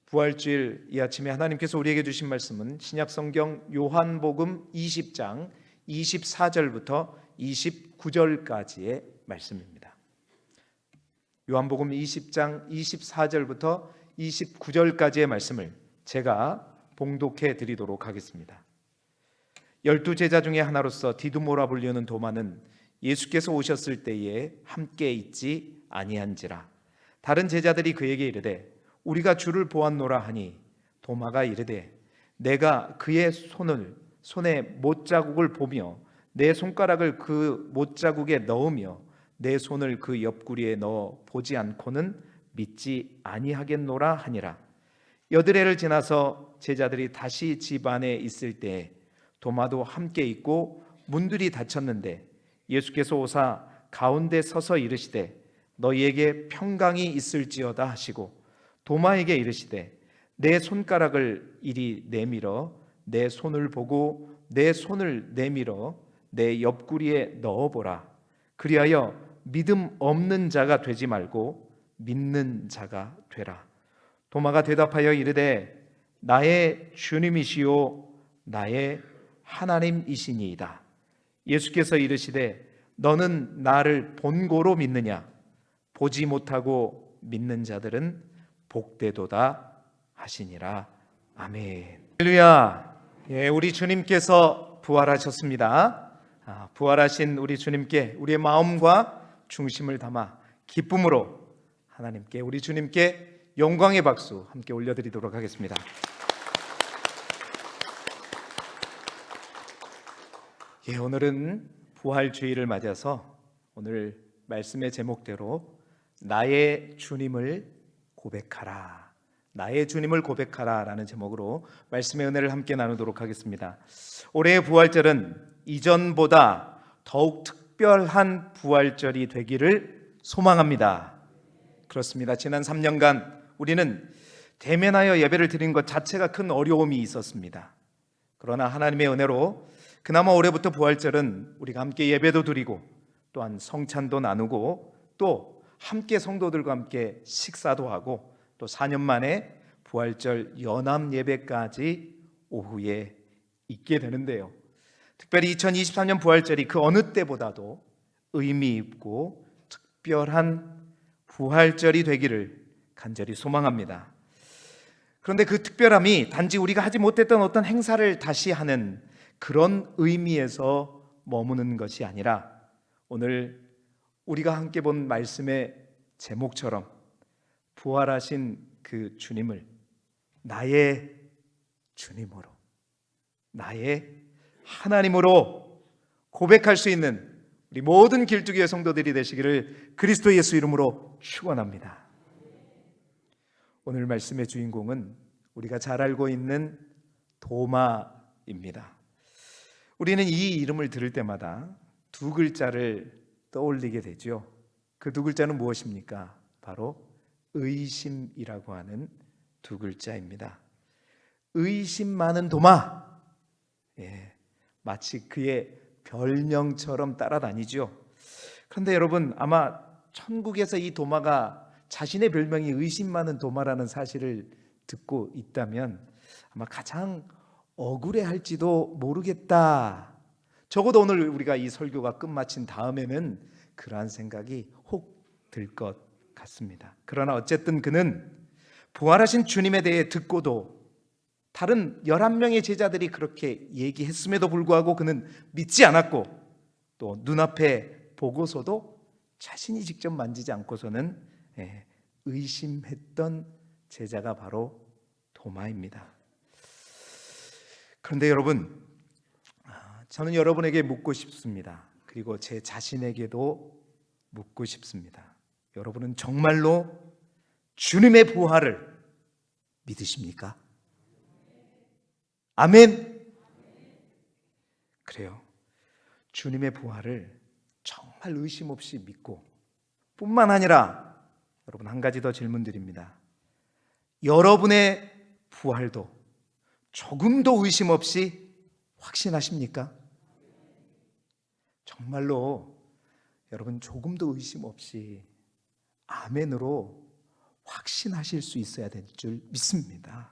부활주일 이 아침에 하나님께서 우리에게 주신 말씀은 신약성경 요한복음 20장 24절부터 29절까지의 말씀입니다. 요한복음 20장 24절부터 29절까지의 말씀을 제가 봉독해 드리도록 하겠습니다. 12제자 중에 하나로서 디두모라 불리는 도마는 예수께서 오셨을 때에 함께 있지 아니한지라. 다른 제자들이 그에게 이르되 우리가 주를 보았노라 하니 도마가 이르되 내가 그의 손에 못자국을 보며 내 손가락을 그 못자국에 넣으며 내 손을 그 옆구리에 넣어 보지 않고는 믿지 아니하겠노라 하니라. 여드레를 지나서 제자들이 다시 집 안에 있을 때 도마도 함께 있고 문들이 닫혔는데 예수께서 오사 가운데 서서 이르시되 너희에게 평강이 있을지어다 하시고 도마에게 이르시되 내 손가락을 이리 내밀어 내 손을 보고 내 손을 내밀어 내 옆구리에 넣어보라. 그리하여 믿음 없는 자가 되지 말고 믿는 자가 되라. 도마가 대답하여 이르되 나의 주님이시요 나의 하나님이시니이다. 예수께서 이르시되 너는 나를 본고로 믿느냐? 보지 못하고 믿는 자들은 복되도다 하시니라. 아멘. 할렐루야. 우리 주님께서 부활하셨습니다. 부활하신 우리 주님께 우리의 마음과 중심을 담아 기쁨으로 하나님께, 우리 주님께 영광의 박수 함께 올려드리도록 하겠습니다. 오늘은 부활주의를 맞아서 오늘 말씀의 제목대로 나의 주님을 고백하라, 나의 주님을 고백하라 라는 제목으로 말씀의 은혜를 함께 나누도록 하겠습니다. 올해의 부활절은 이전보다 더욱 특별한 부활절이 되기를 소망합니다. 그렇습니다. 지난 3년간 우리는 대면하여 예배를 드린 것 자체가 큰 어려움이 있었습니다. 그러나 하나님의 은혜로 그나마 올해부터 부활절은 우리가 함께 예배도 드리고 또한 성찬도 나누고 또 함께 성도들과 함께 식사도 하고 또 4년 만에 부활절 연합 예배까지 오후에 있게 되는데요. 특별히 2023년 부활절이 그 어느 때보다도 의미 있고 특별한 부활절이 되기를 간절히 소망합니다. 그런데 그 특별함이 단지 우리가 하지 못했던 어떤 행사를 다시 하는 그런 의미에서 머무는 것이 아니라 오늘 우리가 함께 본 말씀의 제목처럼 부활하신 그 주님을 나의 주님으로, 나의 하나님으로 고백할 수 있는 우리 모든 길두기의 성도들이 되시기를 그리스도 예수 이름으로 축원합니다. 오늘 말씀의 주인공은 우리가 잘 알고 있는 도마입니다. 우리는 이 이름을 들을 때마다 두 글자를 떠올리게 되죠. 그 두 글자는 무엇입니까? 바로 의심이라고 하는 두 글자입니다. 의심 많은 도마. 마치 그의 별명처럼 따라다니죠. 그런데 여러분, 아마 천국에서 이 도마가 자신의 별명이 의심 많은 도마라는 사실을 듣고 있다면 아마 가장 억울해할지도 모르겠다. 적어도 오늘 우리가 이 설교가 끝마친 다음에는 그러한 생각이 혹 들 것 같습니다. 그러나 어쨌든 그는 부활하신 주님에 대해 듣고도 다른 11명의 제자들이 그렇게 얘기했음에도 불구하고 그는 믿지 않았고 또 눈앞에 보고서도 자신이 직접 만지지 않고서는 의심했던 제자가 바로 도마입니다. 그런데 여러분, 저는 여러분에게 묻고 싶습니다. 그리고 제 자신에게도 묻고 싶습니다. 여러분은 정말로 주님의 부활을 믿으십니까? 아멘. 그래요. 주님의 부활을 정말 의심 없이 믿고 뿐만 아니라 여러분, 한 가지 더 질문드립니다. 여러분의 부활도 조금도 의심 없이 확신하십니까? 정말로 여러분 조금도 의심 없이 아멘으로 확신하실 수 있어야 될 줄 믿습니다.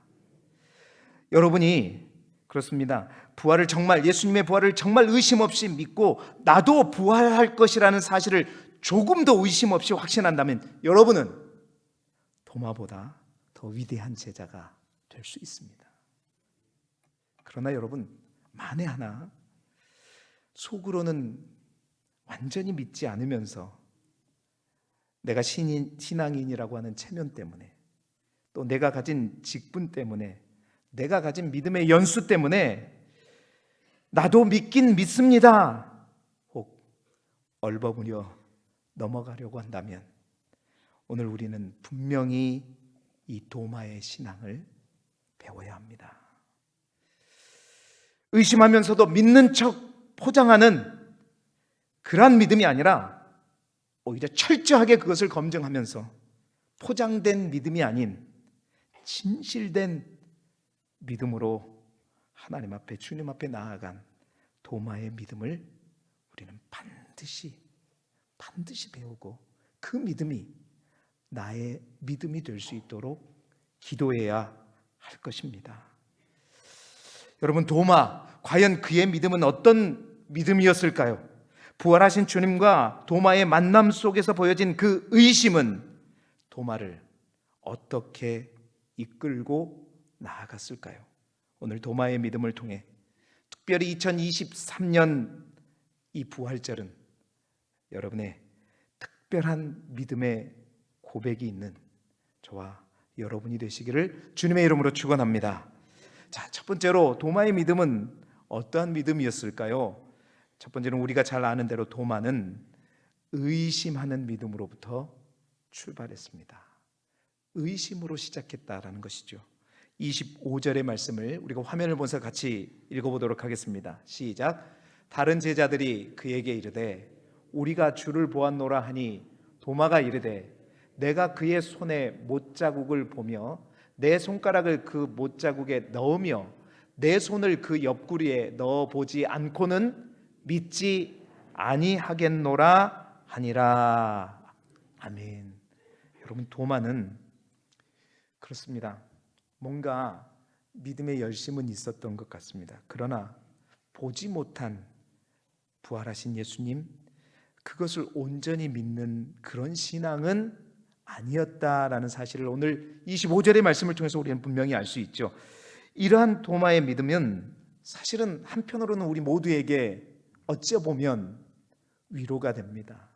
여러분이 그렇습니다. 부활을 정말, 예수님의 부활을 정말 의심 없이 믿고 나도 부활할 것이라는 사실을 조금 더 의심 없이 확신한다면 여러분은 도마보다 더 위대한 제자가 될 수 있습니다. 그러나 여러분, 만에 하나 속으로는 완전히 믿지 않으면서 내가 신앙인이라고 하는 체면 때문에, 또 내가 가진 직분 때문에, 내가 가진 믿음의 연수 때문에 나도 믿긴 믿습니다 혹 얼버무려 넘어가려고 한다면 오늘 우리는 분명히 이 도마의 신앙을 배워야 합니다. 의심하면서도 믿는 척 포장하는 그러한 믿음이 아니라 오히려 철저하게 그것을 검증하면서 포장된 믿음이 아닌 진실된 믿음으로 하나님 앞에, 주님 앞에 나아간 도마의 믿음을 우리는 반드시 배우고 그 믿음이 나의 믿음이 될 수 있도록 기도해야 할 것입니다. 여러분, 도마, 과연 그의 믿음은 어떤 믿음이었을까요? 부활하신 주님과 도마의 만남 속에서 보여진 그 의심은 도마를 어떻게 이끌고 나아갔을까요? 오늘 도마의 믿음을 통해 특별히 2023년 이 부활절은 여러분의 특별한 믿음의 고백이 있는 저와 여러분이 되시기를 주님의 이름으로 축원합니다. 자, 첫 번째로 도마의 믿음은 어떠한 믿음이었을까요? 첫 번째는 우리가 잘 아는 대로 도마는 의심하는 믿음으로부터 출발했습니다. 의심으로 시작했다라는 것이죠. 25절의 말씀을 우리가 화면을 보면서 같이 읽어보도록 하겠습니다. 시작. 다른 제자들이 그에게 이르되 우리가 주를 보았노라 하니 도마가 이르되 내가 그의 손에 못자국을 보며 내 손가락을 그 못자국에 넣으며 내 손을 그 옆구리에 넣어보지 않고는 믿지 아니하겠노라 하니라. 아멘. 여러분, 도마는 그렇습니다. 뭔가 믿음의 열심은 있었던 것 같습니다. 그러나 보지 못한 부활하신 예수님, 그것을 온전히 믿는 그런 신앙은 아니었다라는 사실을 오늘 25절의 말씀을 통해서 우리는 분명히 알 수 있죠. 이러한 도마의 믿음은 사실은 한편으로는 우리 모두에게 어찌보면 위로가 됩니다.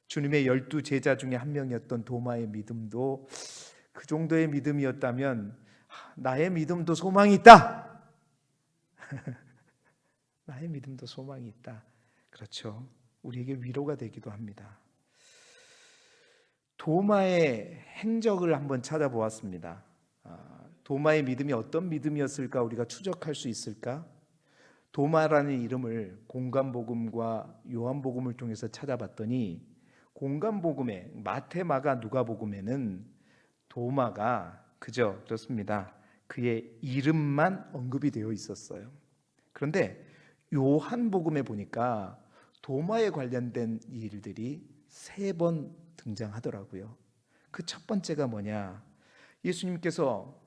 주님의 12 제자 중에 한 명이었던 도마의 믿음도 그 정도의 믿음이었다면 나의 믿음도 소망이 있다. 나의 믿음도 소망이 있다. 그렇죠. 우리에게 위로가 되기도 합니다. 도마의 행적을 한번 찾아보았습니다. 도마의 믿음이 어떤 믿음이었을까 우리가 추적할 수 있을까? 도마라는 이름을 공간복음과 요한복음을 통해서 찾아봤더니 공간복음에 마태, 마가, 누가복음에는 도마가 그렇습니다. 그의 이름만 언급이 되어 있었어요. 그런데 요한복음에 보니까 도마에 관련된 일들이 3번 등장하더라고요. 그 첫 번째가 뭐냐? 예수님께서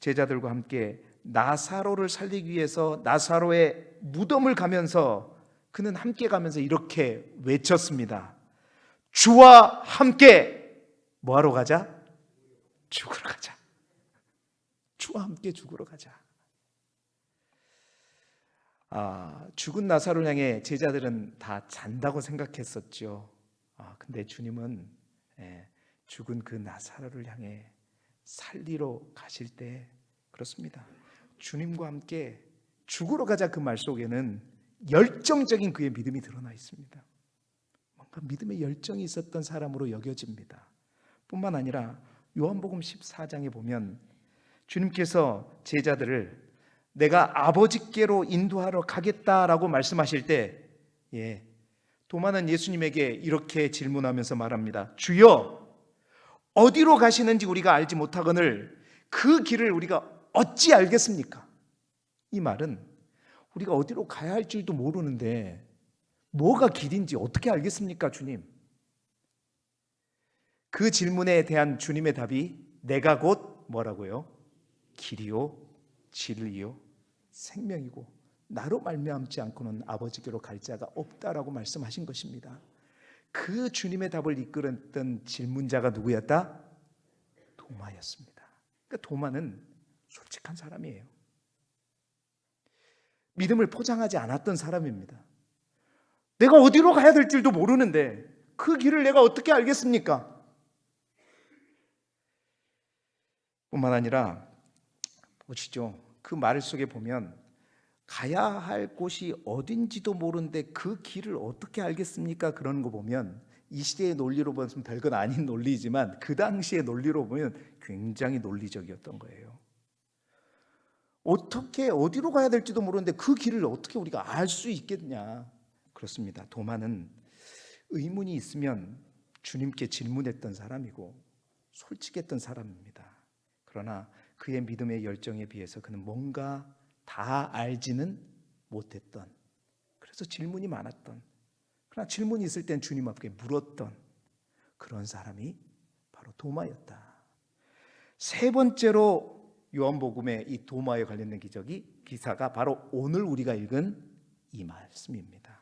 제자들과 함께 나사로를 살리기 위해서 나사로의 무덤을 가면서 그는 함께 가면서 이렇게 외쳤습니다. 주와 함께 뭐하러 가자? 죽으러 가자. 주와 함께 죽으러 가자. 죽은 나사로를 향해 제자들은 다 잔다고 생각했었죠. 근데 주님은 죽은 그 나사로를 향해 살리러 가실 때 그렇습니다. 주님과 함께 죽으러 가자 그 말 속에는 열정적인 그의 믿음이 드러나 있습니다. 뭔가 믿음의 열정이 있었던 사람으로 여겨집니다. 뿐만 아니라 요한복음 14장에 보면 주님께서 제자들을 내가 아버지께로 인도하러 가겠다라고 말씀하실 때 도마는 예수님에게 이렇게 질문하면서 말합니다. 주여, 어디로 가시는지 우리가 알지 못하거늘 그 길을 우리가 어찌 알겠습니까? 이 말은 우리가 어디로 가야 할 줄도 모르는데 뭐가 길인지 어떻게 알겠습니까, 주님? 그 질문에 대한 주님의 답이 내가 곧 뭐라고요? 길이요 진리요 생명이고 나로 말미암지 않고는 아버지께로 갈 자가 없다라고 말씀하신 것입니다. 그 주님의 답을 이끌었던 질문자가 누구였다? 도마였습니다. 그러니까 도마는 솔직한 사람이에요. 믿음을 포장하지 않았던 사람입니다. 내가 어디로 가야 될 줄도 모르는데 그 길을 내가 어떻게 알겠습니까? 뿐만 아니라 보시죠. 그 말 속에 보면 가야 할 곳이 어딘지도 모르는데 그 길을 어떻게 알겠습니까? 그러는 거 보면 이 시대의 논리로 보면 별건 아닌 논리지만 그 당시의 논리로 보면 굉장히 논리적이었던 거예요. 어떻게 어디로 가야 될지도 모르는데 그 길을 어떻게 우리가 알 수 있겠냐? 그렇습니다. 도마는 의문이 있으면 주님께 질문했던 사람이고 솔직했던 사람입니다. 그러나 그의 믿음의 열정에 비해서 그는 뭔가 다 알지는 못했던, 그래서 질문이 많았던, 그러나 질문이 있을 땐 주님 앞에 물었던 그런 사람이 바로 도마였다. 세 번째로 요한복음의 이 도마에 관련된 기사가 바로 오늘 우리가 읽은 이 말씀입니다.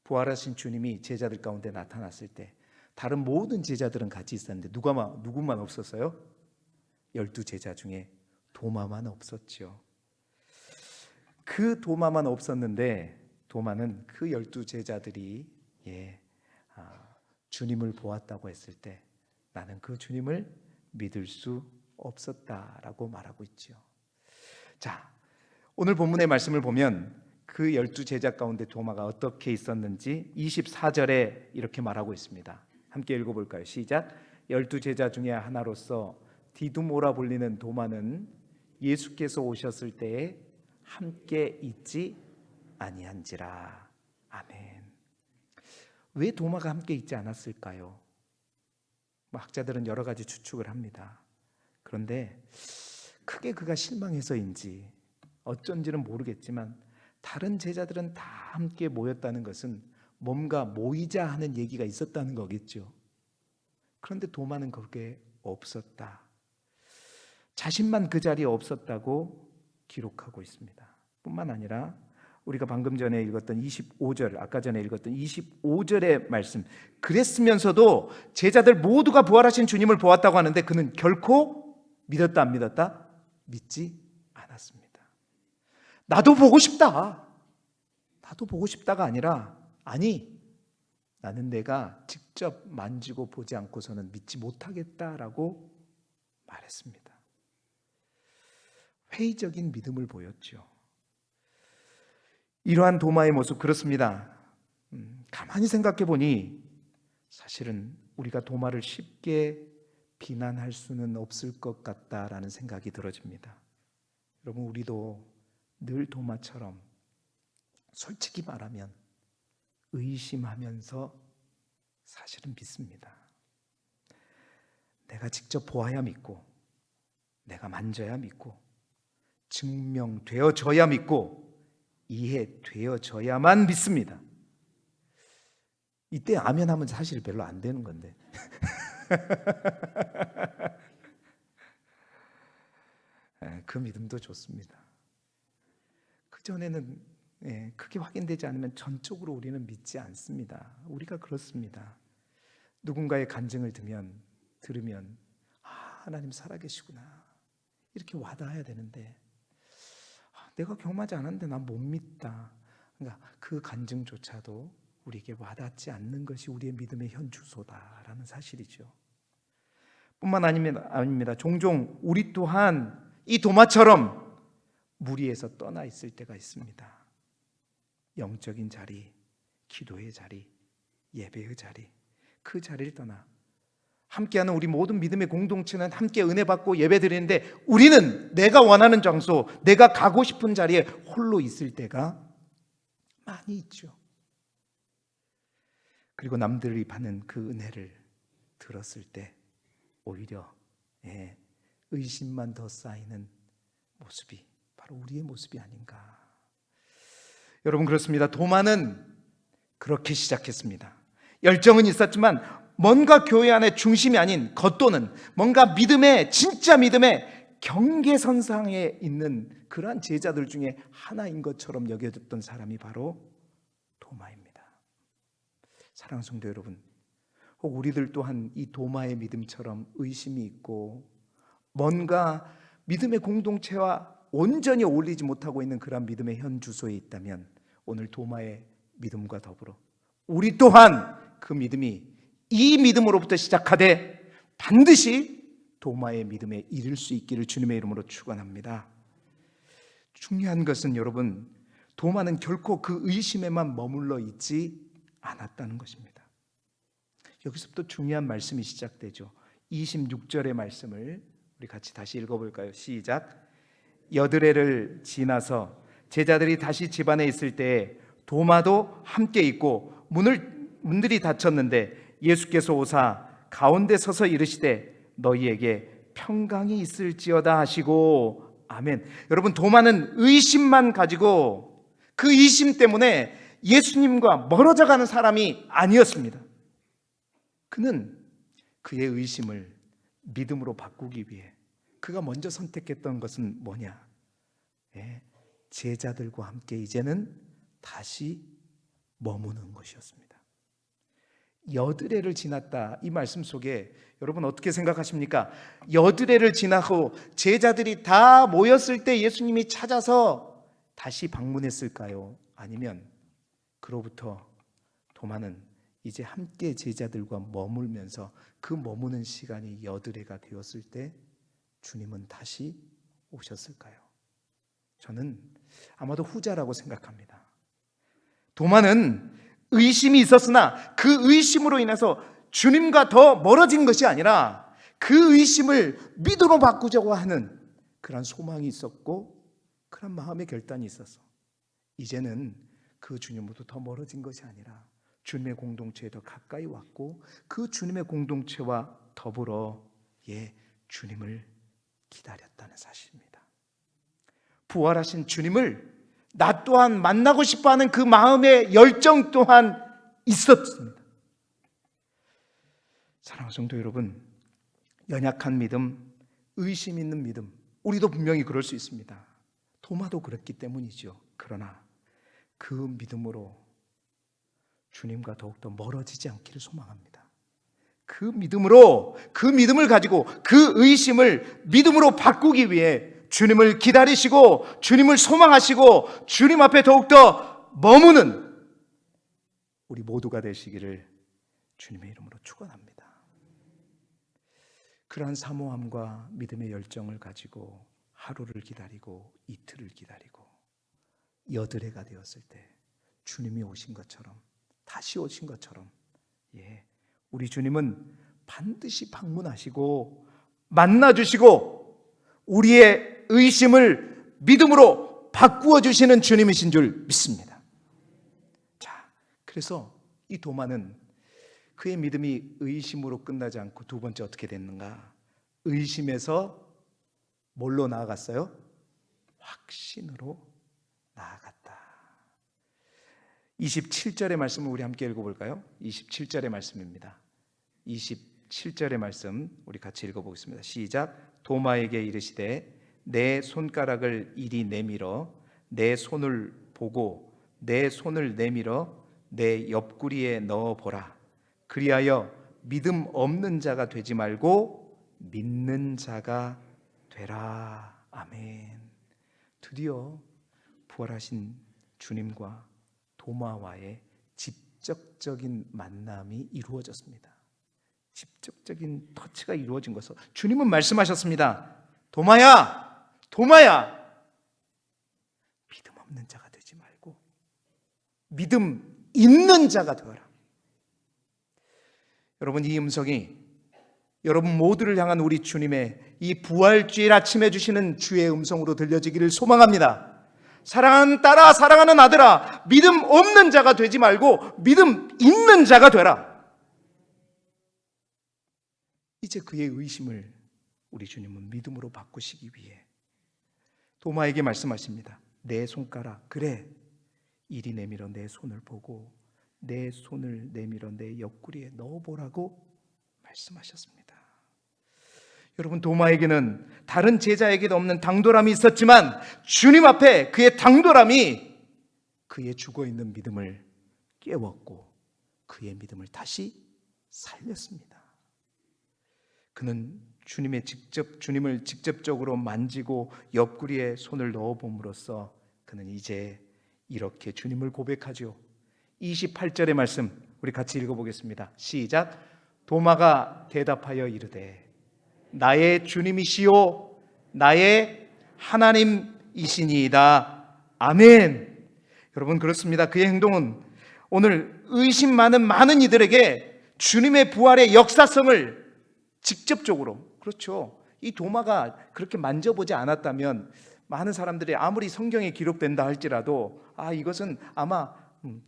부활하신 주님이 제자들 가운데 나타났을 때 다른 모든 제자들은 같이 있었는데 누구만 없었어요? 12제자 중에 도마만 없었죠. 그 도마만 없었는데 도마는 그 12제자들이 주님을 보았다고 했을 때 나는 그 주님을 믿을 수 없었다라고 말하고 있죠. 자, 오늘 본문의 말씀을 보면 그 12제자 가운데 도마가 어떻게 있었는지 24절에 이렇게 말하고 있습니다. 함께 읽어볼까요? 시작. 12제자 중에 하나로서 디두모라 불리는 도마는 예수께서 오셨을 때에 함께 있지 아니한지라. 아멘. 왜 도마가 함께 있지 않았을까요? 학자들은 여러 가지 추측을 합니다. 그런데 크게 그가 실망해서인지 어쩐지는 모르겠지만 다른 제자들은 다 함께 모였다는 것은 뭔가 모이자 하는 얘기가 있었다는 거겠죠. 그런데 도마는 거기에 없었다. 자신만 그 자리에 없었다고 기록하고 있습니다. 뿐만 아니라 우리가 방금 전에 읽었던 25절, 아까 전에 읽었던 25절의 말씀, 그랬으면서도 제자들 모두가 부활하신 주님을 보았다고 하는데 그는 결코 믿었다 안 믿었다? 믿지 않았습니다. 나도 보고 싶다. 나도 보고 싶다가 아니라 아니, 나는 내가 직접 만지고 보지 않고서는 믿지 못하겠다라고 말했습니다. 회의적인 믿음을 보였죠. 이러한 도마의 모습 그렇습니다. 가만히 생각해 보니 사실은 우리가 도마를 쉽게 비난할 수는 없을 것 같다라는 생각이 들어집니다. 여러분, 우리도 늘 도마처럼 솔직히 말하면 의심하면서 사실은 믿습니다. 내가 직접 보아야 믿고 내가 만져야 믿고 증명되어져야 믿고 이해되어져야만 믿습니다. 이때 아멘 하면 사실 별로 안 되는 건데 그 믿음도 좋습니다. 그 전에는 그게 확인되지 않으면 전적으로 우리는 믿지 않습니다. 우리가 그렇습니다. 누군가의 간증을 들으면 하나님 살아계시구나 이렇게 와닿아야 되는데 내가 경험하지 않았는데 난 못 믿다. 그러니까 그 간증조차도 우리에게 와닿지 않는 것이 우리의 믿음의 현 주소다라는 사실이죠. 뿐만 아닙니다. 종종 우리 또한 이 도마처럼 무리에서 떠나 있을 때가 있습니다. 영적인 자리, 기도의 자리, 예배의 자리, 그 자리를 떠나 함께하는 우리 모든 믿음의 공동체는 함께 은혜 받고 예배 드리는데 우리는 내가 원하는 장소, 내가 가고 싶은 자리에 홀로 있을 때가 많이 있죠. 그리고 남들이 받는 그 은혜를 들었을 때 오히려 의심만 더 쌓이는 모습이 바로 우리의 모습이 아닌가. 여러분, 그렇습니다. 도마는 그렇게 시작했습니다. 열정은 있었지만 뭔가 교회 안의 중심이 아닌 겉도는 뭔가 믿음의 진짜 믿음의 경계선상에 있는 그러한 제자들 중에 하나인 것처럼 여겨졌던 사람이 바로 도마입니다. 사랑하는 성도 여러분, 혹 우리들 또한 이 도마의 믿음처럼 의심이 있고 뭔가 믿음의 공동체와 온전히 어울리지 못하고 있는 그런 믿음의 현 주소에 있다면 오늘 도마의 믿음과 더불어 우리 또한 그 믿음이 이 믿음으로부터 시작하되 반드시 도마의 믿음에 이를 수 있기를 주님의 이름으로 축원합니다. 중요한 것은 여러분, 도마는 결코 그 의심에만 머물러 있지 않았다는 것입니다. 여기서부터 중요한 말씀이 시작되죠. 26절의 말씀을 우리 같이 다시 읽어볼까요? 시작. 여드레를 지나서 제자들이 다시 집 안에 있을 때에 도마도 함께 있고 문들이 닫혔는데 예수께서 오사 가운데 서서 이르시되 너희에게 평강이 있을지어다 하시고 아멘. 여러분, 도마는 의심만 가지고 그 의심 때문에 예수님과 멀어져 가는 사람이 아니었습니다. 그는 그의 의심을 믿음으로 바꾸기 위해 그가 먼저 선택했던 것은 뭐냐? 제자들과 함께 이제는 다시 머무는 것이었습니다. 여드레를 지났다, 이 말씀 속에 여러분 어떻게 생각하십니까? 여드레를 지나고 제자들이 다 모였을 때 예수님이 찾아서 다시 방문했을까요? 아니면 그로부터 도마는 이제 함께 제자들과 머물면서 그 머무는 시간이 여드레가 되었을 때 주님은 다시 오셨을까요? 저는 아마도 후자라고 생각합니다. 도마는 의심이 있었으나 그 의심으로 인해서 주님과 더 멀어진 것이 아니라 그 의심을 믿음으로 바꾸자고 하는 그런 소망이 있었고 그런 마음의 결단이 있어서 이제는 그 주님으로부터 더 멀어진 것이 아니라 주님의 공동체에 더 가까이 왔고 그 주님의 공동체와 더불어 주님을 기다렸다는 사실입니다. 부활하신 주님을 나 또한 만나고 싶어하는 그 마음의 열정 또한 있었습니다. 사랑하는 성도 여러분, 연약한 믿음, 의심 있는 믿음, 우리도 분명히 그럴 수 있습니다. 도마도 그랬기 때문이죠. 그러나 그 믿음으로 주님과 더욱더 멀어지지 않기를 소망합니다. 그 믿음으로, 그 믿음을 가지고 그 의심을 믿음으로 바꾸기 위해 주님을 기다리시고 주님을 소망하시고 주님 앞에 더욱더 머무는 우리 모두가 되시기를 주님의 이름으로 축원합니다. 그러한 사모함과 믿음의 열정을 가지고 하루를 기다리고 이틀을 기다리고 여드레가 되었을 때 주님이 오신 것처럼 다시 오신 것처럼 우리 주님은 반드시 방문하시고 만나주시고 우리의 의심을 믿음으로 바꾸어 주시는 주님이신 줄 믿습니다. 자, 그래서 이 도마는 그의 믿음이 의심으로 끝나지 않고 두 번째 어떻게 됐는가? 의심에서 뭘로 나아갔어요? 확신으로 나아갔다. 27절의 말씀을 우리 함께 읽어볼까요? 27절의 말씀입니다. 27절의 말씀 우리 같이 읽어보겠습니다. 시작. 도마에게 이르시되 내 손가락을 이리 내밀어 내 손을 보고 내 손을 내밀어 내 옆구리에 넣어보라. 그리하여 믿음 없는 자가 되지 말고 믿는 자가 되라. 아멘. 드디어 부활하신 주님과 도마와의 직접적인 만남이 이루어졌습니다. 직접적인 터치가 이루어진 것을 주님은 말씀하셨습니다. 도마야, 도마야, 믿음 없는 자가 되지 말고 믿음 있는 자가 되어라. 여러분, 이 음성이 여러분 모두를 향한 우리 주님의 이 부활주일 아침에 주시는 주의 음성으로 들려지기를 소망합니다. 사랑하는 딸아, 사랑하는 아들아, 믿음 없는 자가 되지 말고 믿음 있는 자가 되라. 이제 그의 의심을 우리 주님은 믿음으로 바꾸시기 위해 도마에게 말씀하십니다. 내 손가락, 그래, 이리 내밀어 내 손을 보고 내 손을 내밀어 내 옆구리에 넣어보라고 말씀하셨습니다. 여러분, 도마에게는 다른 제자에게도 없는 당돌함이 있었지만 주님 앞에 그의 당돌함이 그의 죽어있는 믿음을 깨웠고 그의 믿음을 다시 살렸습니다. 그는 주님을 직접적으로 만지고 옆구리에 손을 넣어봄으로써 그는 이제 이렇게 주님을 고백하죠. 28절의 말씀 우리 같이 읽어보겠습니다. 시작. 도마가 대답하여 이르되 나의 주님이시요 나의 하나님이시니이다. 아멘. 여러분, 그렇습니다. 그의 행동은 오늘 의심 많은 이들에게 주님의 부활의 역사성을 직접적으로, 그렇죠, 이 도마가 그렇게 만져보지 않았다면 많은 사람들이 아무리 성경에 기록된다 할지라도 이것은 아마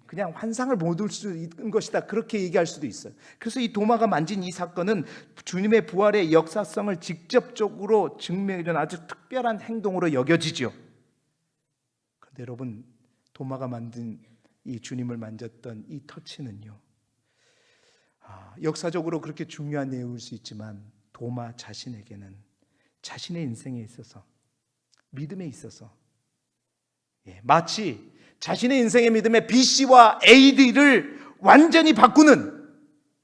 그냥 환상을 못 올 수 있는 것이다, 그렇게 얘기할 수도 있어요. 그래서 이 도마가 만진 이 사건은 주님의 부활의 역사성을 직접적으로 증명해주는 아주 특별한 행동으로 여겨지죠. 그런데 여러분, 도마가 만든 이 주님을 만졌던 이 터치는요, 역사적으로 그렇게 중요한 내용일 수 있지만 도마 자신에게는 자신의 인생에 있어서, 믿음에 있어서 마치 자신의 인생의 믿음의 BC와 AD를 완전히 바꾸는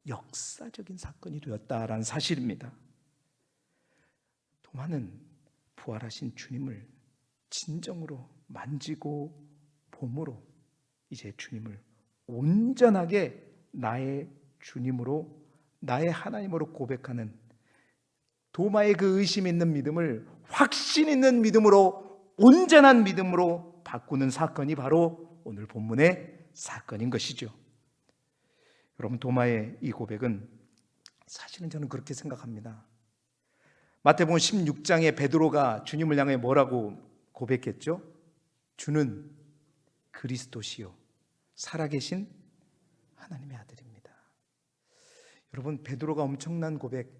역사적인 사건이 되었다라는 사실입니다. 도마는 부활하신 주님을 진정으로 만지고 봄으로 이제 주님을 온전하게 나의 주님으로, 나의 하나님으로 고백하는 도마의 그 의심 있는 믿음을 확신 있는 믿음으로, 온전한 믿음으로 바꾸는 사건이 바로 오늘 본문의 사건인 것이죠. 여러분, 도마의 이 고백은 사실은 저는 그렇게 생각합니다. 마태복음 16장에 베드로가 주님을 향해 뭐라고 고백했죠? 주는 그리스도시요 살아계신 하나님의 아들입니다. 여러분, 베드로가 엄청난 고백,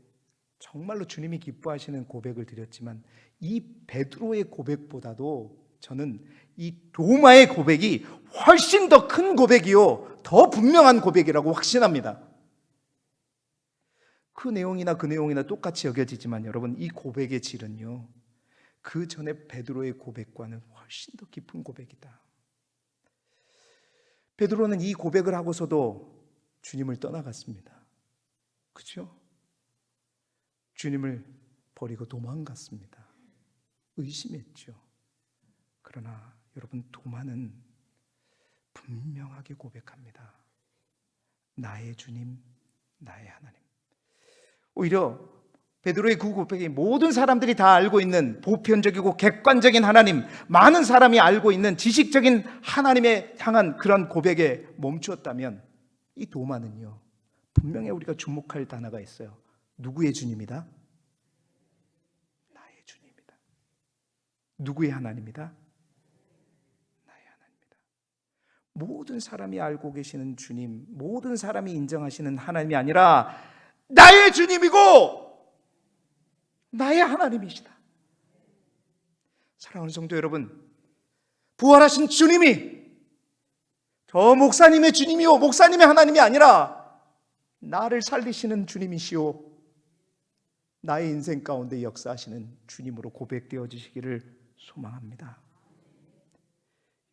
정말로 주님이 기뻐하시는 고백을 드렸지만 이 베드로의 고백보다도 저는 이 도마의 고백이 훨씬 더 큰 고백이요, 더 분명한 고백이라고 확신합니다. 그 내용이나 똑같이 여겨지지만 여러분, 이 고백의 질은요, 그 전에 베드로의 고백과는 훨씬 더 깊은 고백이다. 베드로는 이 고백을 하고서도 주님을 떠나갔습니다. 그렇죠? 주님을 버리고 도망갔습니다. 의심했죠. 그러나 여러분, 도마는 분명하게 고백합니다. 나의 주님, 나의 하나님. 오히려 베드로의 그 고백이 모든 사람들이 다 알고 있는 보편적이고 객관적인 하나님, 많은 사람이 알고 있는 지식적인 하나님에 향한 그런 고백에 멈추었다면 이 도마는요, 분명히 우리가 주목할 단어가 있어요. 누구의 주님이다? 나의 주님이다. 누구의 하나님이다? 나의 하나님이다. 모든 사람이 알고 계시는 주님, 모든 사람이 인정하시는 하나님이 아니라 나의 주님이고 나의 하나님이시다. 사랑하는 성도 여러분, 부활하신 주님이 저 목사님의 주님이요, 목사님의 하나님이 아니라 나를 살리시는 주님이시오, 나의 인생 가운데 역사하시는 주님으로 고백되어 지시기를 소망합니다.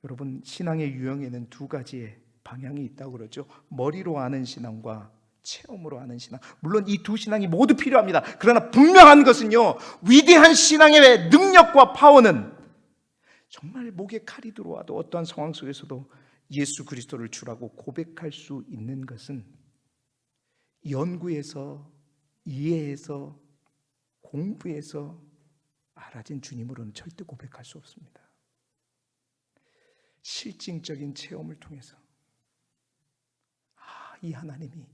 여러분, 신앙의 유형에는 두 가지의 방향이 있다고 그러죠. 머리로 아는 신앙과 체험으로 아는 신앙. 물론 이 두 신앙이 모두 필요합니다. 그러나 분명한 것은요, 위대한 신앙의 능력과 파워는 정말 목에 칼이 들어와도 어떠한 상황 속에서도 예수 그리스도를 주라고 고백할 수 있는 것은 연구해서, 이해해서, 공부해서 알아진 주님으로는 절대 고백할 수 없습니다. 실증적인 체험을 통해서 이 하나님이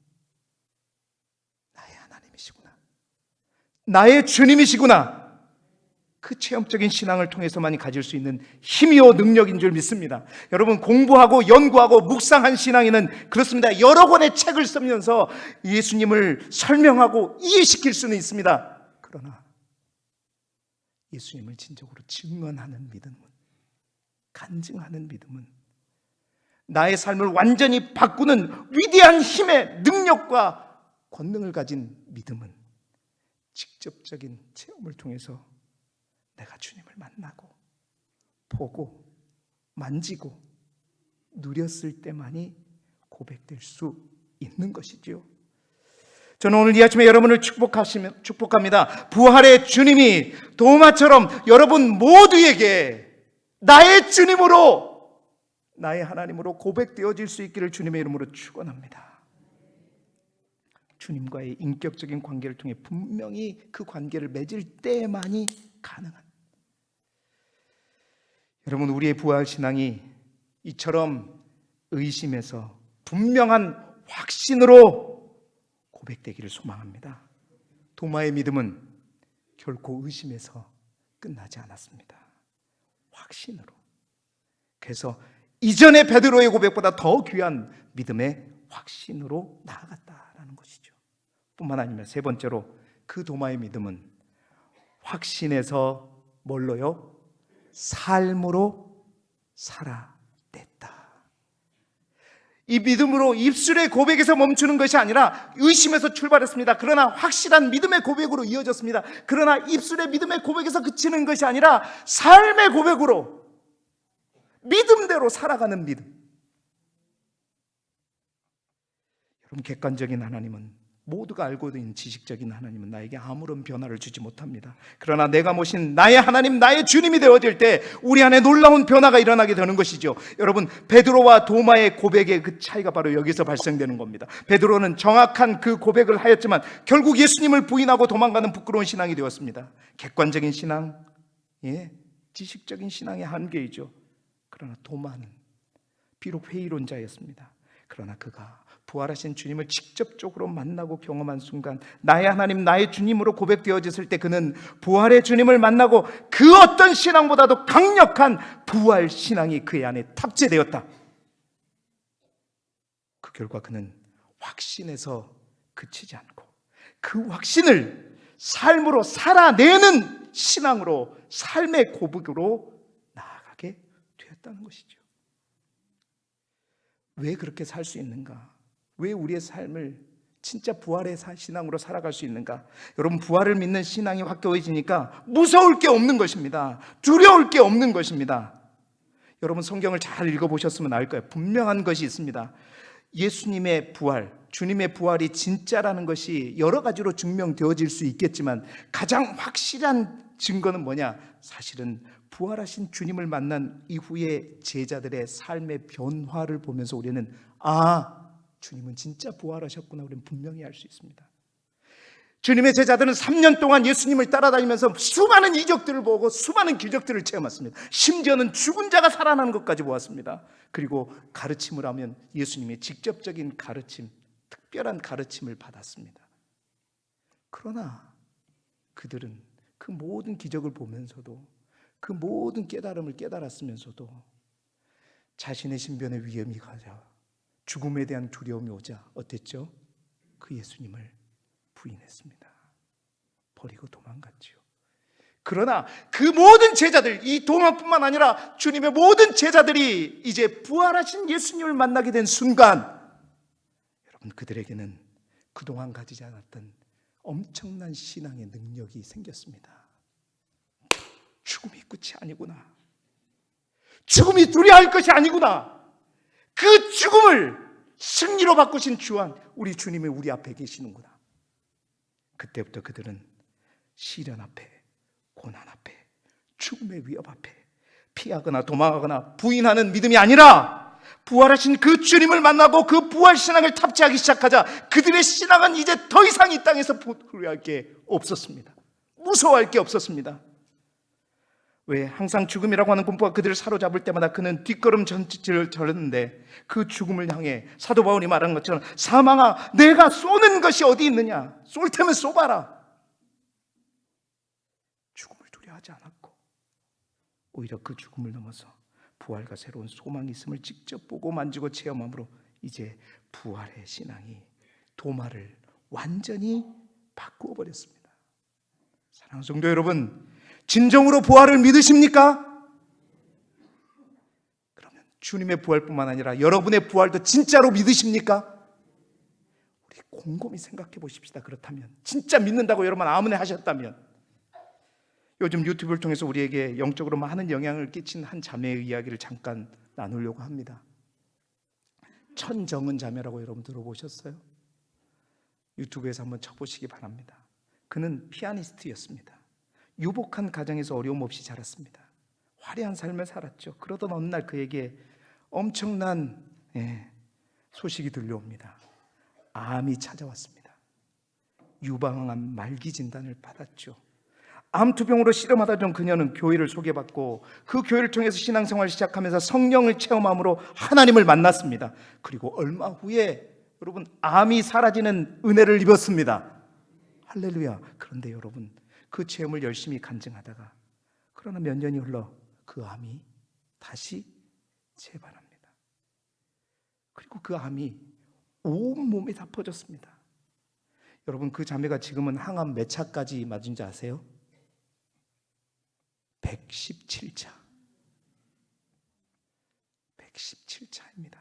나의 하나님이시구나, 나의 주님이시구나, 그 체험적인 신앙을 통해서만이 가질 수 있는 힘이요 능력인 줄 믿습니다. 여러분, 공부하고 연구하고 묵상한 신앙인은 그렇습니다. 여러 권의 책을 쓰면서 예수님을 설명하고 이해시킬 수는 있습니다. 그러나 예수님을 진정으로 증언하는 믿음은, 간증하는 믿음은 나의 삶을 완전히 바꾸는 위대한 힘의 능력과 권능을 가진 믿음은 직접적인 체험을 통해서 내가 주님을 만나고 보고 만지고 누렸을 때만이 고백될 수 있는 것이지요. 저는 오늘 이 아침에 여러분을 축복합니다. 부활의 주님이 도마처럼 여러분 모두에게 나의 주님으로, 나의 하나님으로 고백되어질 수 있기를 주님의 이름으로 축원합니다. 주님과의 인격적인 관계를 통해 분명히 그 관계를 맺을 때만이 가능한, 여러분 우리의 부활 신앙이 이처럼 의심에서 분명한 확신으로 고백되기를 소망합니다. 도마의 믿음은 결코 의심에서 끝나지 않았습니다. 확신으로. 그래서 이전의 베드로의 고백보다 더 귀한 믿음의 확신으로 나아갔다라는 것이죠. 뿐만 아니라 세 번째로 그 도마의 믿음은 확신에서 뭘로요? 삶으로 살아냈다. 이 믿음으로 입술의 고백에서 멈추는 것이 아니라 의심에서 출발했습니다. 그러나 확실한 믿음의 고백으로 이어졌습니다. 그러나 입술의 믿음의 고백에서 그치는 것이 아니라 삶의 고백으로, 믿음대로 살아가는 믿음. 여러분, 객관적인 하나님은, 모두가 알고 있는 지식적인 하나님은 나에게 아무런 변화를 주지 못합니다. 그러나 내가 모신 나의 하나님, 나의 주님이 되어질 때 우리 안에 놀라운 변화가 일어나게 되는 것이죠. 여러분, 베드로와 도마의 고백의 그 차이가 바로 여기서 발생되는 겁니다. 베드로는 정확한 그 고백을 하였지만 결국 예수님을 부인하고 도망가는 부끄러운 신앙이 되었습니다. 객관적인 신앙, 지식적인 신앙의 한계이죠. 그러나 도마는 비록 회의론자였습니다. 그러나 그가 부활하신 주님을 직접적으로 만나고 경험한 순간, 나의 하나님, 나의 주님으로 고백되어졌을 때 그는 부활의 주님을 만나고 그 어떤 신앙보다도 강력한 부활 신앙이 그의 안에 탑재되었다. 그 결과 그는 확신에서 그치지 않고 그 확신을 삶으로 살아내는 신앙으로, 삶의 고백으로 나아가게 되었다는 것이죠. 왜 그렇게 살 수 있는가? 왜 우리의 삶을 진짜 부활의 신앙으로 살아갈 수 있는가? 여러분, 부활을 믿는 신앙이 확고해지니까 무서울 게 없는 것입니다. 두려울 게 없는 것입니다. 여러분, 성경을 잘 읽어보셨으면 알 거예요. 분명한 것이 있습니다. 예수님의 부활, 주님의 부활이 진짜라는 것이 여러 가지로 증명되어질 수 있겠지만 가장 확실한 증거는 뭐냐? 사실은 부활하신 주님을 만난 이후의 제자들의 삶의 변화를 보면서 우리는 주님은 진짜 부활하셨구나, 우리는 분명히 알 수 있습니다. 주님의 제자들은 3년 동안 예수님을 따라다니면서 수많은 이적들을 보고 수많은 기적들을 체험했습니다. 심지어는 죽은 자가 살아나는 것까지 보았습니다. 그리고 가르침을 하면 예수님의 직접적인 가르침, 특별한 가르침을 받았습니다. 그러나 그들은 그 모든 기적을 보면서도, 그 모든 깨달음을 깨달았으면서도 자신의 신변에 위험이 가자, 죽음에 대한 두려움이 오자 어땠죠? 그 예수님을 부인했습니다. 버리고 도망갔지요. 그러나 그 모든 제자들, 이 도마뿐만 아니라 주님의 모든 제자들이 이제 부활하신 예수님을 만나게 된 순간, 여러분, 그들에게는 그동안 가지지 않았던 엄청난 신앙의 능력이 생겼습니다. 죽음이 끝이 아니구나. 죽음이 두려워할 것이 아니구나. 그 죽음을 승리로 바꾸신 주한 우리 주님이 우리 앞에 계시는구나. 그때부터 그들은 시련 앞에, 고난 앞에, 죽음의 위협 앞에 피하거나 도망가거나 부인하는 믿음이 아니라 부활하신 그 주님을 만나고 그 부활 신앙을 탑재하기 시작하자 그들의 신앙은 이제 더 이상 이 땅에서 두려워할 게 없었습니다. 무서워할 게 없었습니다. 왜? 항상 죽음이라고 하는 공포가 그들을 사로잡을 때마다 그는 뒷걸음질을 졌는데, 그 죽음을 향해 사도 바울이 말한 것처럼 사망아, 내가 쏘는 것이 어디 있느냐? 쏠 테면 쏘봐라. 죽음을 두려워하지 않았고 오히려 그 죽음을 넘어서 부활과 새로운 소망이 있음을 직접 보고 만지고 체험함으로 이제 부활의 신앙이 도마를 완전히 바꾸어 버렸습니다. 사랑하는 성도 여러분, 진정으로 부활을 믿으십니까? 그러면 주님의 부활뿐만 아니라 여러분의 부활도 진짜로 믿으십니까? 우리 곰곰이 생각해 보십시다. 그렇다면 진짜 믿는다고 여러분 아멘을 하셨다면, 요즘 유튜브를 통해서 우리에게 영적으로 많은 영향을 끼친 한 자매의 이야기를 잠깐 나누려고 합니다. 천정은 자매라고 여러분 들어보셨어요? 유튜브에서 한번 쳐보시기 바랍니다. 그는 피아니스트였습니다. 유복한 가정에서 어려움 없이 자랐습니다. 화려한 삶을 살았죠. 그러던 어느 날 그에게 엄청난 소식이 들려옵니다. 암이 찾아왔습니다. 유방암 말기 진단을 받았죠. 암투병으로 씨름하다 전 그녀는 교회를 소개받고 그 교회를 통해서 신앙생활을 시작하면서 성령을 체험함으로 하나님을 만났습니다. 그리고 얼마 후에 여러분 암이 사라지는 은혜를 입었습니다. 할렐루야. 그런데 여러분 그 체험을 열심히 간증하다가 그러나 몇 년이 흘러 그 암이 다시 재발합니다. 그리고 그 암이 온몸에 다 퍼졌습니다. 여러분 그 자매가 지금은 항암 몇 차까지 맞은지 아세요? 117차. 117차입니다.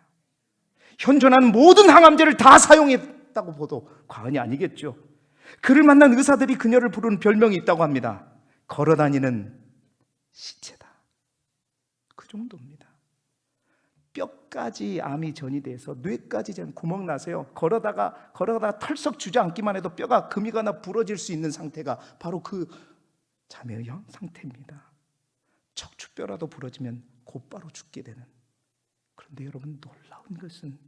현존하는 모든 항암제를 다 사용했다고 보도 과언이 아니겠죠. 그를 만난 의사들이 그녀를 부르는 별명이 있다고 합니다. 걸어다니는 시체다. 그 정도입니다. 뼈까지 암이 전이돼서 뇌까지 구멍 나세요. 걸어다가 털썩 주저앉기만 해도 뼈가 금이 가나 부러질 수 있는 상태가 바로 그 자매의 상태입니다. 척추뼈라도 부러지면 곧바로 죽게 되는. 그런데 여러분 놀라운 것은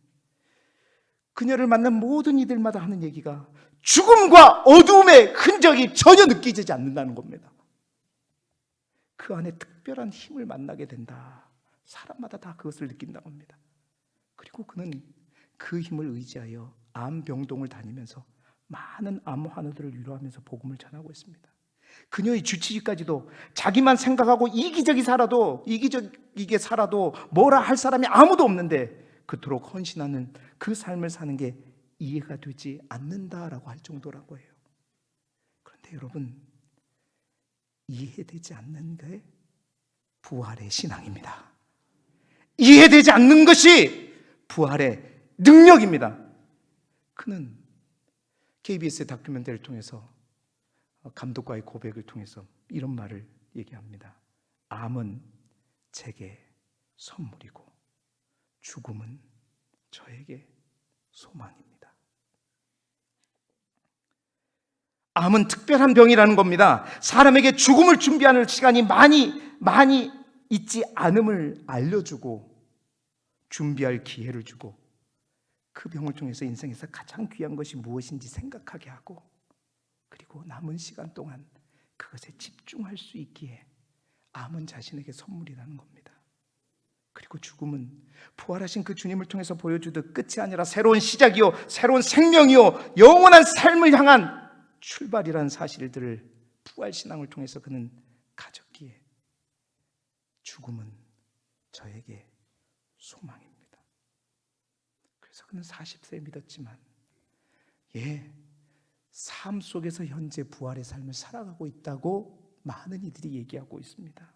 그녀를 만난 모든 이들마다 하는 얘기가 죽음과 어두움의 흔적이 전혀 느껴지지 않는다는 겁니다. 그 안에 특별한 힘을 만나게 된다. 사람마다 다 그것을 느낀다고 합니다. 그리고 그는 그 힘을 의지하여 암병동을 다니면서 많은 암 환우들을 위로하면서 복음을 전하고 있습니다. 그녀의 주치의까지도 자기만 생각하고 이기적이게 살아도 뭐라 할 사람이 아무도 없는데 그토록 헌신하는 그 삶을 사는 게 이해가 되지 않는다라고 할 정도라고 해요. 그런데 여러분 이해되지 않는 게 부활의 신앙입니다. 이해되지 않는 것이 부활의 능력입니다. 그는 KBS의 다큐멘터리를 통해서 감독과의 고백을 통해서 이런 말을 얘기합니다. 암은 제게 선물이고 죽음은 저에게 소망입니다. 암은 특별한 병이라는 겁니다. 사람에게 죽음을 준비하는 시간이 많이 있지 않음을 알려주고 준비할 기회를 주고 그 병을 통해서 인생에서 가장 귀한 것이 무엇인지 생각하게 하고 그리고 남은 시간 동안 그것에 집중할 수 있기에 암은 자신에게 선물이라는 겁니다. 그리고 죽음은 부활하신 그 주님을 통해서 보여주듯 끝이 아니라 새로운 시작이요 새로운 생명이요 영원한 삶을 향한 출발이라는 사실들을 부활신앙을 통해서 그는 가졌기에 죽음은 저에게 소망입니다. 그래서 그는 40세에 믿었지만 삶 속에서 현재 부활의 삶을 살아가고 있다고 많은 이들이 얘기하고 있습니다.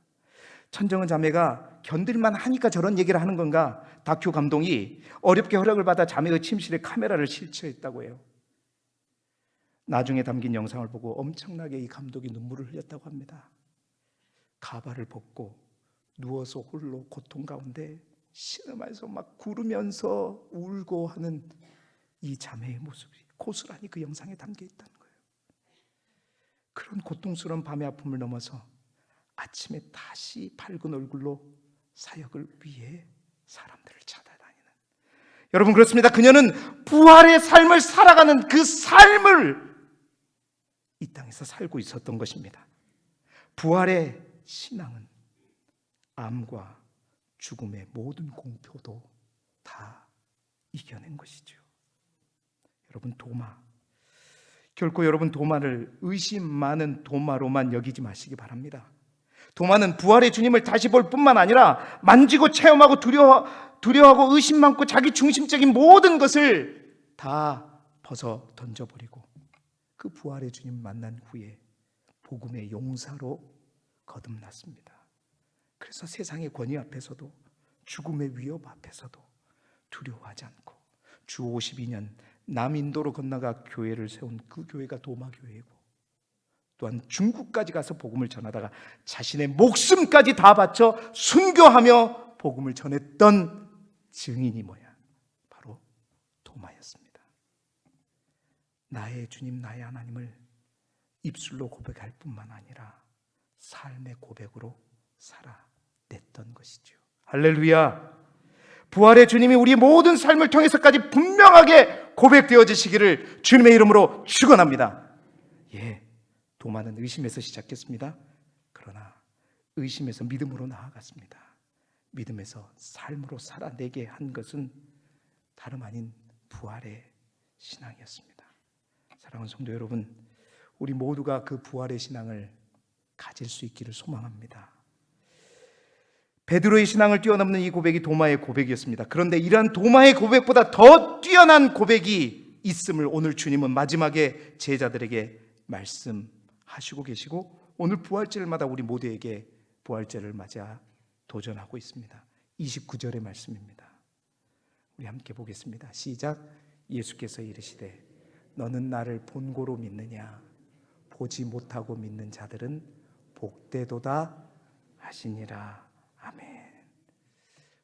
천정은 자매가 견딜만 하니까 저런 얘기를 하는 건가? 다큐 감독이 어렵게 허락을 받아 자매의 침실에 카메라를 설치했다고 해요. 나중에 담긴 영상을 보고 엄청나게 이 감독이 눈물을 흘렸다고 합니다. 가발을 벗고 누워서 홀로 고통 가운데 신음하면서 막 구르면서 울고 하는 이 자매의 모습이 고스란히 그 영상에 담겨 있다는 거예요. 그런 고통스러운 밤의 아픔을 넘어서 아침에 다시 밝은 얼굴로 사역을 위해 사람들을 찾아다니는, 여러분 그렇습니다. 그녀는 부활의 삶을 살아가는 그 삶을 이 땅에서 살고 있었던 것입니다. 부활의 신앙은 암과 죽음의 모든 공포도 다 이겨낸 것이죠. 여러분 도마, 결코 여러분 도마를 의심 많은 도마로만 여기지 마시기 바랍니다. 도마는 부활의 주님을 다시 볼 뿐만 아니라 만지고 체험하고 두려워하고 의심 많고 자기 중심적인 모든 것을 다 벗어 던져버리고 그 부활의 주님 만난 후에 복음의 용사로 거듭났습니다. 그래서 세상의 권위 앞에서도 죽음의 위협 앞에서도 두려워하지 않고 주 52년 남인도로 건너가 교회를 세운 그 교회가 도마교회이고, 또한 중국까지 가서 복음을 전하다가 자신의 목숨까지 다 바쳐 순교하며 복음을 전했던 증인이 뭐야? 바로 도마였습니다. 나의 주님, 나의 하나님을 입술로 고백할 뿐만 아니라 삶의 고백으로 살아냈던 것이죠. 할렐루야. 부활의 주님이 우리 모든 삶을 통해서까지 분명하게 고백되어지시기를 주님의 이름으로 축원합니다. 도마는 의심에서 시작했습니다. 그러나 의심에서 믿음으로 나아갔습니다. 믿음에서 삶으로 살아내게 한 것은 다름 아닌 부활의 신앙이었습니다. 사랑하는 성도 여러분, 우리 모두가 그 부활의 신앙을 가질 수 있기를 소망합니다. 베드로의 신앙을 뛰어넘는 이 고백이 도마의 고백이었습니다. 그런데 이러한 도마의 고백보다 더 뛰어난 고백이 있음을 오늘 주님은 마지막에 제자들에게 말씀하시고 계시고, 오늘 부활절마다 우리 모두에게 부활절을 맞아 도전하고 있습니다. 29절의 말씀입니다. 우리 함께 보겠습니다. 시작. 예수께서 이르시되 너는 나를 본고로 믿느냐? 보지 못하고 믿는 자들은 복되도다 하시니라. 아멘.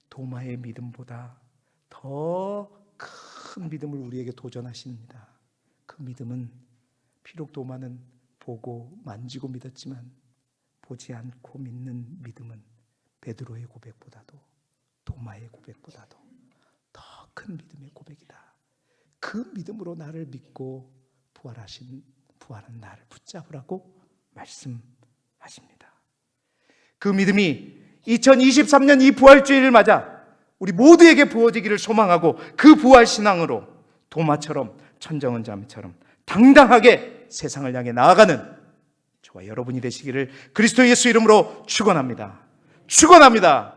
도마의 믿음보다 더 큰 믿음을 우리에게 도전하십니다. 그 믿음은 비록 도마는 보고 만지고 믿었지만 보지 않고 믿는 믿음은 베드로의 고백보다도, 도마의 고백보다도 더 큰 믿음의 고백이다. 그 믿음으로 나를 믿고 부활한 나를 붙잡으라고 말씀하십니다. 그 믿음이 2023년 이 부활주의를 맞아 우리 모두에게 부어지기를 소망하고, 그 부활신앙으로 도마처럼, 천정언자매처럼 당당하게 세상을 향해 나아가는 저와 여러분이 되시기를 그리스도 예수 이름으로 축원합니다. 축원합니다.